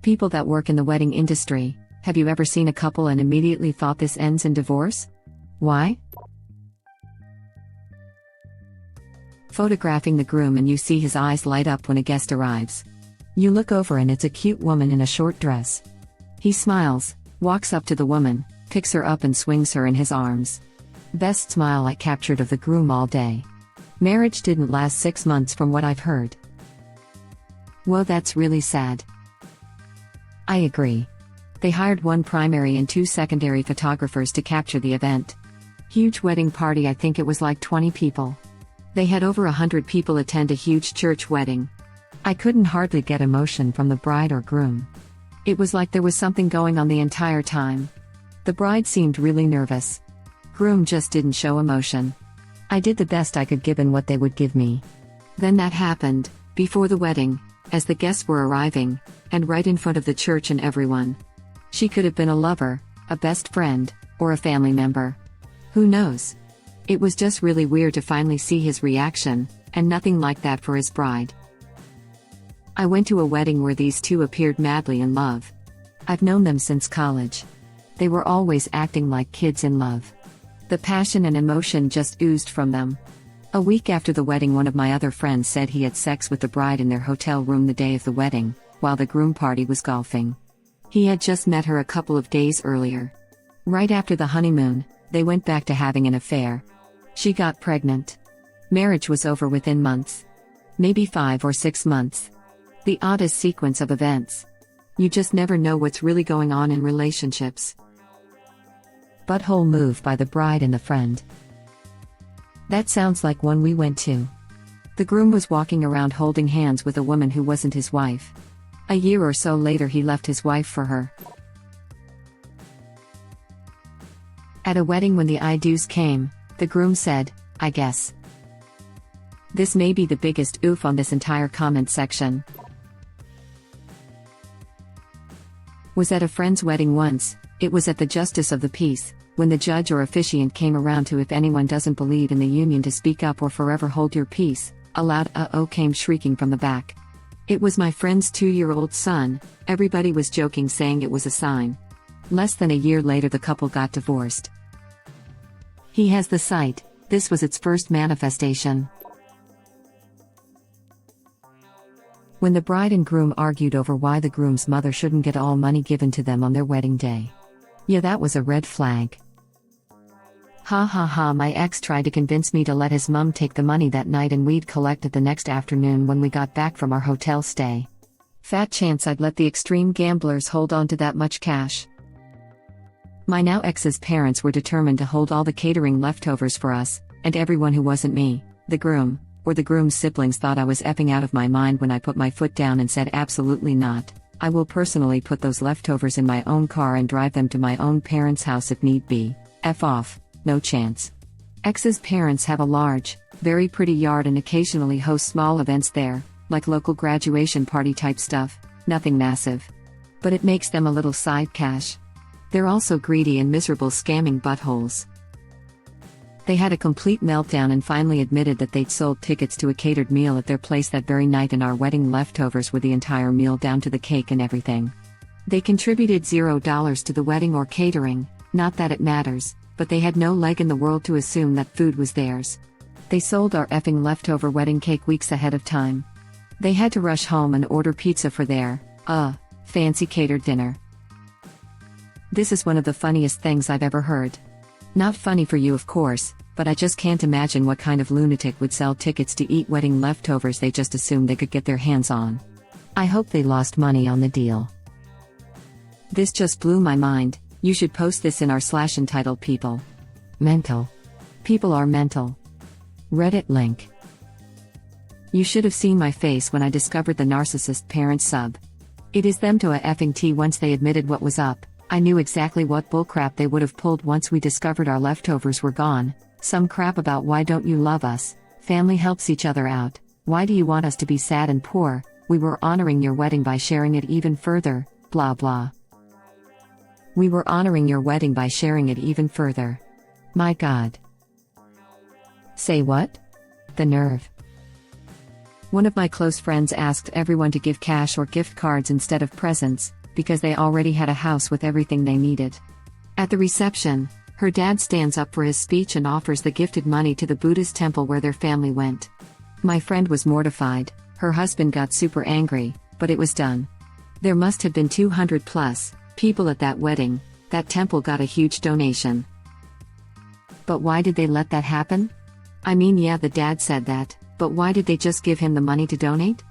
People that work in the wedding industry, have you ever seen a couple and immediately thought this ends in divorce? Why? Photographing the groom and you see his eyes light up when a guest arrives. You look over and it's a cute woman in a short dress. He smiles, walks up to the woman, picks her up and swings her in his arms. Best smile I captured of the groom all day. Marriage didn't last 6 months from what I've heard. Whoa, that's really sad. I agree. They hired 1 primary and 2 secondary photographers to capture the event. Huge wedding party, I think it was like 20 people. They had over 100 people attend a huge church wedding. I couldn't hardly get emotion from the bride or groom. It was like there was something going on the entire time. The bride seemed really nervous. Groom just didn't show emotion. I did the best I could given what they would give me. Then that happened, before the wedding, as the guests were arriving, and right in front of the church and everyone. She could have been a lover, a best friend, or a family member. Who knows? It was just really weird to finally see his reaction, and nothing like that for his bride. I went to a wedding where these two appeared madly in love. I've known them since college. They were always acting like kids in love. The passion and emotion just oozed from them. A week after the wedding, one of my other friends said he had sex with the bride in their hotel room the day of the wedding, while the groom party was golfing. He had just met her a couple of days earlier. Right after the honeymoon, they went back to having an affair. She got pregnant. Marriage was over within months. Maybe 5 or 6 months. The oddest sequence of events. You just never know what's really going on in relationships. Butthole move by the bride and the friend. That sounds like one we went to. The groom was walking around holding hands with a woman who wasn't his wife. A year or so later he left his wife for her. At a wedding when the I do's came, the groom said, "I guess." This may be the biggest oof on this entire comment section. Was at a friend's wedding once. It was at the Justice of the Peace, when the judge or officiant came around to if anyone doesn't believe in the union to speak up or forever hold your peace. A loud "uh-oh" came shrieking from the back. It was my friend's 2-year-old son. Everybody was joking, saying it was a sign. Less than a year later the couple got divorced. He has the sight. This was its first manifestation. When the bride and groom argued over why the groom's mother shouldn't get all money given to them on their wedding day. Yeah, that was a red flag. Ha ha ha, my ex tried to convince me to let his mum take the money that night and we'd collect it the next afternoon when we got back from our hotel stay. Fat chance I'd let the extreme gamblers hold on to that much cash. My now ex's parents were determined to hold all the catering leftovers for us, and everyone who wasn't me, the groom, or the groom's siblings thought I was effing out of my mind when I put my foot down and said absolutely not. I will personally put those leftovers in my own car and drive them to my own parents' house if need be. F off, no chance. Ex's parents have a large, very pretty yard and occasionally host small events there, like local graduation party type stuff, nothing massive. But it makes them a little side cash. They're also greedy and miserable scamming buttholes. They had a complete meltdown and finally admitted that they'd sold tickets to a catered meal at their place that very night, and our wedding leftovers were the entire meal down to the cake and everything. They contributed $0 to the wedding or catering, not that it matters, but they had no leg in the world to assume that food was theirs. They sold our effing leftover wedding cake weeks ahead of time. They had to rush home and order pizza for their, fancy catered dinner. This is one of the funniest things I've ever heard. Not funny for you, of course, but I just can't imagine what kind of lunatic would sell tickets to eat wedding leftovers they just assumed they could get their hands on. I hope they lost money on the deal. This just blew my mind. You should post this in our / entitled people. Mental. People are mental. Reddit link. You should have seen my face when I discovered the narcissist parent sub. It is them to a effing T. Once they admitted what was up, I knew exactly what bullcrap they would have pulled once we discovered our leftovers were gone. Some crap about why don't you love us, family helps each other out, why do you want us to be sad and poor, we were honoring your wedding by sharing it even further, blah blah. We were honoring your wedding by sharing it even further. My God. Say what? The nerve. One of my close friends asked everyone to give cash or gift cards instead of presents, because they already had a house with everything they needed. At the reception, her dad stands up for his speech and offers the gifted money to the Buddhist temple where their family went. My friend was mortified, her husband got super angry, but it was done. There must have been 200 plus people at that wedding. That temple got a huge donation. But why did they let that happen? I mean, yeah, the dad said that, but why did they just give him the money to donate?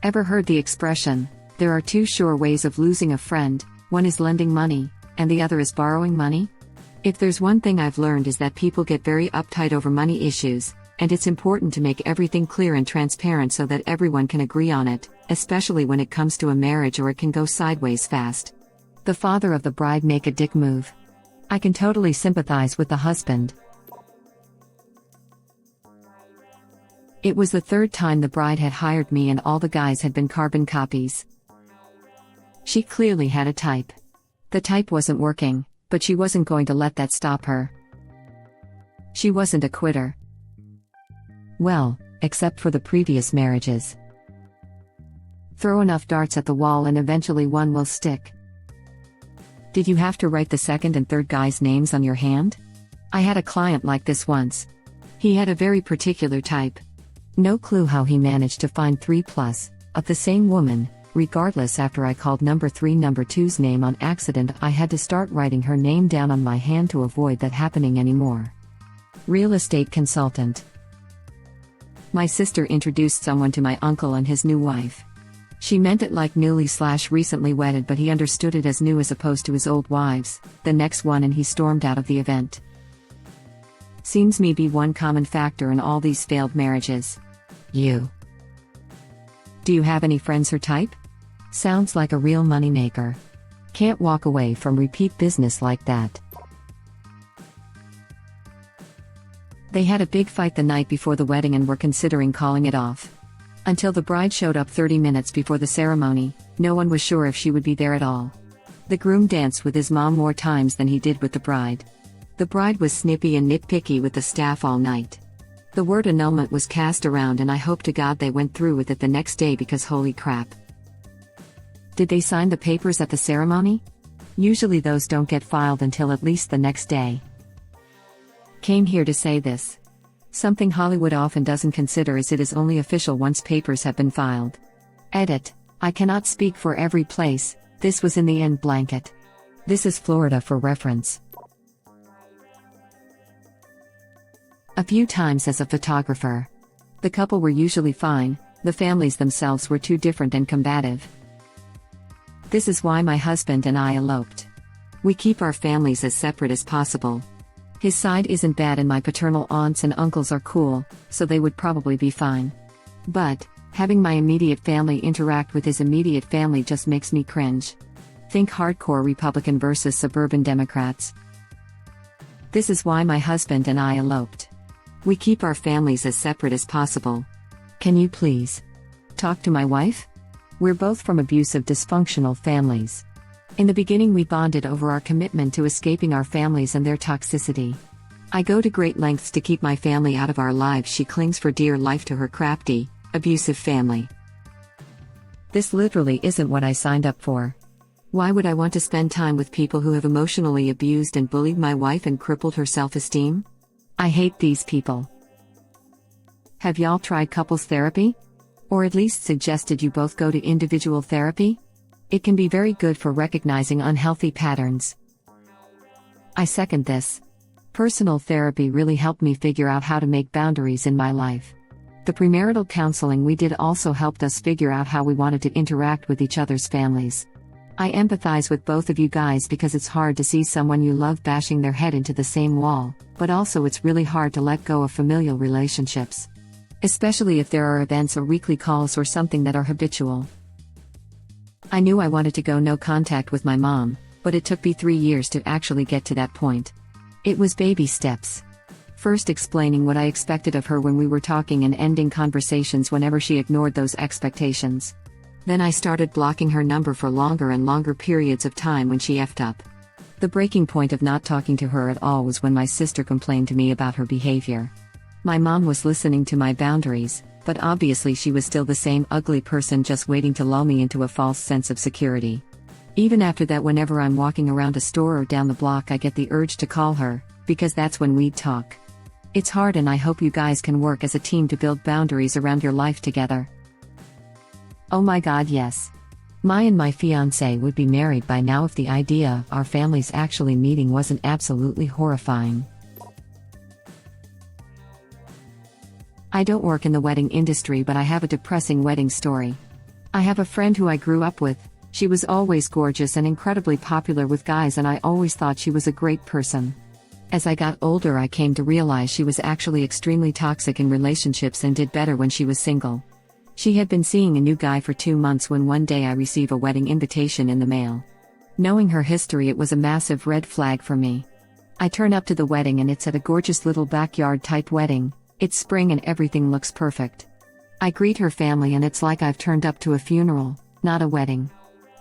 Ever heard the expression, there are two sure ways of losing a friend, one is lending money, and the other is borrowing money? If there's one thing I've learned is that people get very uptight over money issues, and it's important to make everything clear and transparent so that everyone can agree on it, especially when it comes to a marriage or it can go sideways fast. The father of the bride make a dick move. I can totally sympathize with the husband. It was the third time the bride had hired me and all the guys had been carbon copies. She clearly had a type. The type wasn't working, but she wasn't going to let that stop her. She wasn't a quitter. Well, except for the previous marriages. Throw enough darts at the wall and eventually one will stick. Did you have to write the second and third guy's names on your hand? I had a client like this once. He had a very particular type. No clue how he managed to find 3+ of the same woman. Regardless, after I called number 2's name on accident, I had to start writing her name down on my hand to avoid that happening anymore. Real estate consultant. My sister introduced someone to my uncle and his new wife. She meant it like newly/recently wedded, but he understood it as new as opposed to his old wives, the next one, and he stormed out of the event. Seems me be one common factor in all these failed marriages. You. Do you have any friends her type? Sounds like a real moneymaker. Can't walk away from repeat business like that. They had a big fight the night before the wedding and were considering calling it off. Until the bride showed up 30 minutes before the ceremony, no one was sure if she would be there at all. The groom danced with his mom more times than he did with the bride. The bride was snippy and nitpicky with the staff all night. The word annulment was cast around and I hope to God they went through with it the next day because holy crap. Did they sign the papers at the ceremony? Usually those don't get filed until at least the next day. Came here to say this. Something Hollywood often doesn't consider is it is only official once papers have been filed. Edit. I cannot speak for every place, this was in the end blanket. This is Florida for reference. A few times as a photographer. The couple were usually fine, the families themselves were too different and combative. This is why my husband and I eloped. We keep our families as separate as possible. His side isn't bad and my paternal aunts and uncles are cool, so they would probably be fine. But, having my immediate family interact with his immediate family just makes me cringe. Think hardcore Republican versus suburban Democrats. This is why my husband and I eloped. We keep our families as separate as possible. Can you please talk to my wife? We're both from abusive, dysfunctional families. In the beginning we bonded over our commitment to escaping our families and their toxicity. I go to great lengths to keep my family out of our lives. She clings for dear life to her crafty, abusive family. This literally isn't what I signed up for. Why would I want to spend time with people who have emotionally abused and bullied my wife and crippled her self-esteem? I hate these people. Have y'all tried couples therapy? Or at least suggested you both go to individual therapy? It can be very good for recognizing unhealthy patterns. I second this. Personal therapy really helped me figure out how to make boundaries in my life. The premarital counseling we did also helped us figure out how we wanted to interact with each other's families. I empathize with both of you guys because it's hard to see someone you love bashing their head into the same wall, but also it's really hard to let go of familial relationships. Especially if there are events or weekly calls or something that are habitual. I knew I wanted to go no contact with my mom, but it took me 3 years to actually get to that point. It was baby steps. First explaining what I expected of her when we were talking and ending conversations whenever she ignored those expectations. Then I started blocking her number for longer and longer periods of time when she effed up. The breaking point of not talking to her at all was when my sister complained to me about her behavior. My mom was listening to my boundaries, But obviously she was still the same ugly person, just waiting to lull me into a false sense of security. Even after that, whenever I'm walking around a store or down the block, I get the urge to call her, because that's when we'd talk. It's hard, and I hope you guys can work as a team to build boundaries around your life together. Oh my god, yes. My fiancé would be married by now if the idea of our families actually meeting wasn't absolutely horrifying. I don't work in the wedding industry, but I have a depressing wedding story. I have a friend who I grew up with. She was always gorgeous and incredibly popular with guys, and I always thought she was a great person. As I got older, I came to realize she was actually extremely toxic in relationships and did better when she was single. She had been seeing a new guy for 2 months when one day I received a wedding invitation in the mail. Knowing her history, it was a massive red flag for me. I turn up to the wedding and it's at a gorgeous little backyard type wedding. It's spring and everything looks perfect. I greet her family and it's like I've turned up to a funeral, not a wedding.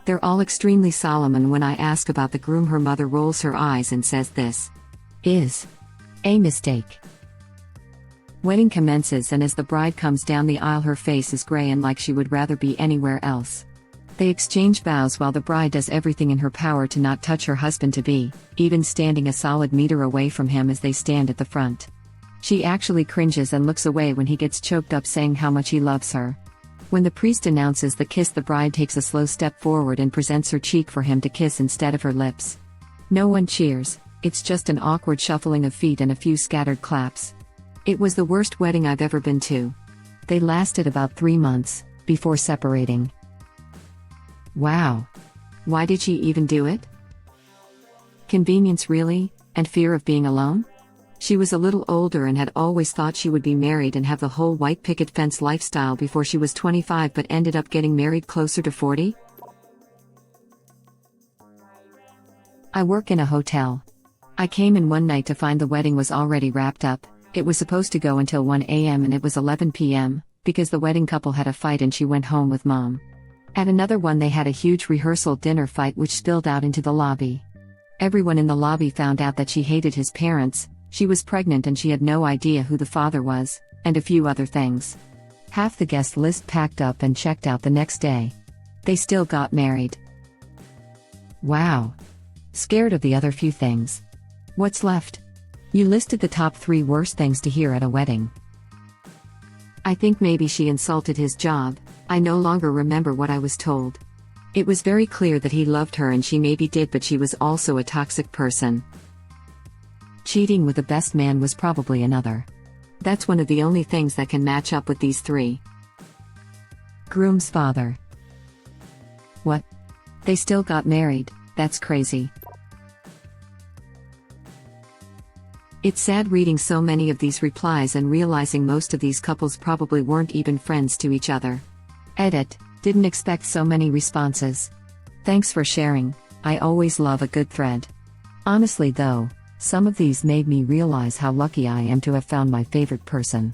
They're all extremely solemn, and when I ask about the groom, her mother rolls her eyes and says this is a mistake. Wedding commences, and as the bride comes down the aisle, her face is gray and like she would rather be anywhere else. They exchange vows while the bride does everything in her power to not touch her husband-to-be, even standing a solid meter away from him as they stand at the front. She actually cringes and looks away when he gets choked up, saying how much he loves her. When the priest announces the kiss, the bride takes a slow step forward and presents her cheek for him to kiss instead of her lips. No one cheers, it's just an awkward shuffling of feet and a few scattered claps. It was the worst wedding I've ever been to. They lasted about 3 months, before separating. Wow. Why did she even do it? Convenience, really, and fear of being alone? She was a little older and had always thought she would be married and have the whole white picket fence lifestyle before she was 25, but ended up getting married closer to 40? I work in a hotel. I came in one night to find the wedding was already wrapped up. It was supposed to go until 1 a.m. and it was 11 p.m., because the wedding couple had a fight and she went home with mom. At another one, they had a huge rehearsal dinner fight which spilled out into the lobby. Everyone in the lobby found out that she hated his parents. She was pregnant and she had no idea who the father was, and a few other things. Half the guest list packed up and checked out the next day. They still got married. Wow. Scared of the other few things. What's left? You listed the top 3 worst things to hear at a wedding. I think maybe she insulted his job. I no longer remember what I was told. It was very clear that he loved her and she maybe did, but she was also a toxic person. Cheating with the best man was probably another. That's one of the only things that can match up with these 3. Groom's father. What? They still got married? That's crazy. It's sad reading so many of these replies and realizing most of these couples probably weren't even friends to each other. Edit, didn't expect so many responses. Thanks for sharing. I always love a good thread. Honestly though, some of these made me realize how lucky I am to have found my favorite person.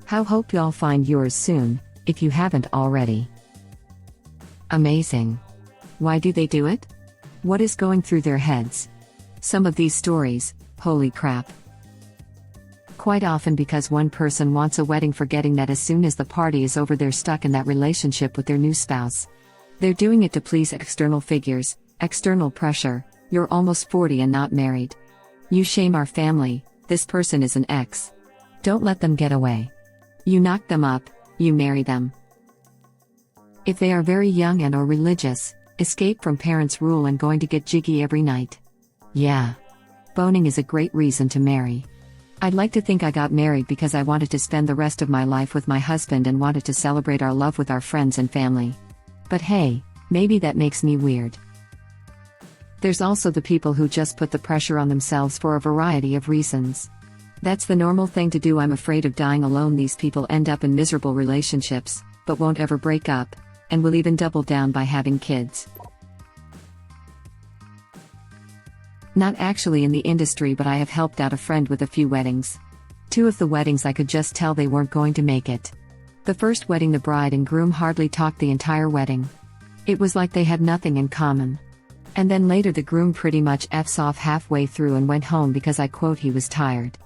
Hope y'all find yours soon, if you haven't already. Amazing. Why do they do it? What is going through their heads? Some of these stories, holy crap. Quite often because one person wants a wedding, forgetting that as soon as the party is over they're stuck in that relationship with their new spouse. They're doing it to please external figures, external pressure. You're almost 40 and not married. You shame our family, this person is an ex. Don't let them get away. You knock them up, you marry them. If they are very young and or religious, escape from parents' rule and going to get jiggy every night. Yeah. Boning is a great reason to marry. I'd like to think I got married because I wanted to spend the rest of my life with my husband and wanted to celebrate our love with our friends and family. But hey, maybe that makes me weird. There's also the people who just put the pressure on themselves for a variety of reasons. That's the normal thing to do. I'm afraid of dying alone. These people end up in miserable relationships, but won't ever break up, and will even double down by having kids. Not actually in the industry, but I have helped out a friend with a few weddings. 2 of the weddings I could just tell they weren't going to make it. The first wedding, the bride and groom hardly talked the entire wedding. It was like they had nothing in common. And then later the groom pretty much F's off halfway through and went home because I quote, he was tired.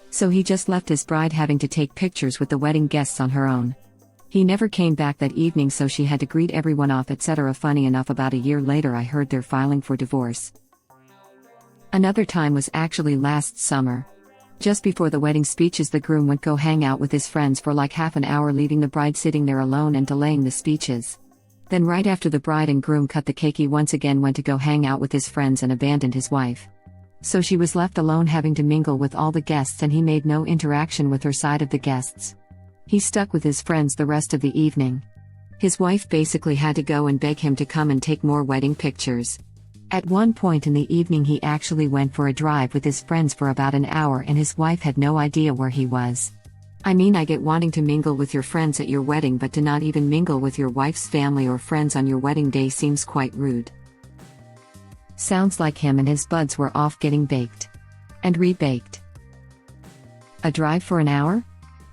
So he just left his bride having to take pictures with the wedding guests on her own. He never came back that evening, so she had to greet everyone off, etc. Funny enough, about a year later I heard they're filing for divorce. Another time was actually last summer. Just before the wedding speeches, the groom went go hang out with his friends for like half an hour, leaving the bride sitting there alone and delaying the speeches. Then right after the bride and groom cut the cake, he once again went to go hang out with his friends and abandoned his wife. So she was left alone having to mingle with all the guests, and he made no interaction with her side of the guests. He stuck with his friends the rest of the evening. His wife basically had to go and beg him to come and take more wedding pictures. At one point in the evening he actually went for a drive with his friends for about an hour, and his wife had no idea where he was. I mean, I get wanting to mingle with your friends at your wedding, but to not even mingle with your wife's family or friends on your wedding day seems quite rude. Sounds like him and his buds were off getting baked. And rebaked. A drive for an hour?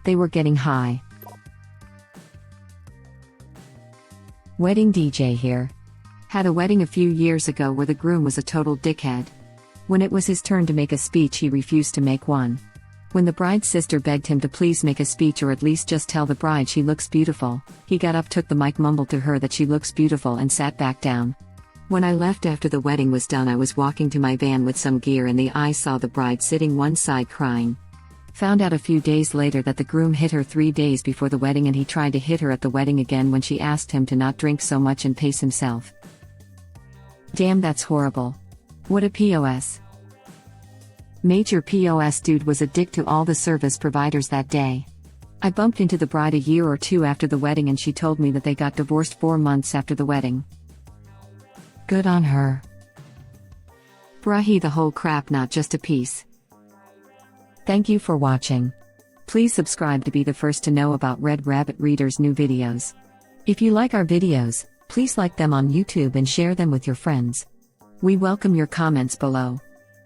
They were getting high. Wedding DJ here. Had a wedding a few years ago where the groom was a total dickhead. When it was his turn to make a speech, he refused to make one. When the bride's sister begged him to please make a speech, or at least just tell the bride she looks beautiful, he got up, took the mic, mumbled to her that she looks beautiful, and sat back down. When I left after the wedding was done, I was walking to my van with some gear, and I saw the bride sitting one side crying. Found out a few days later that the groom hit her 3 days before the wedding, and he tried to hit her at the wedding again when she asked him to not drink so much and pace himself. Damn, that's horrible. What a POS. Major POS dude was a dick to all the service providers that day. I bumped into the bride a year or two after the wedding, and she told me that they got divorced 4 months after the wedding. Good on her. Brahi the whole crap, not just a piece. Thank you for watching. Please subscribe to be the first to know about Red Rabbit Reader's new videos. If you like our videos, please like them on YouTube and share them with your friends. We welcome your comments below.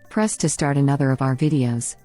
Press to start another of our videos.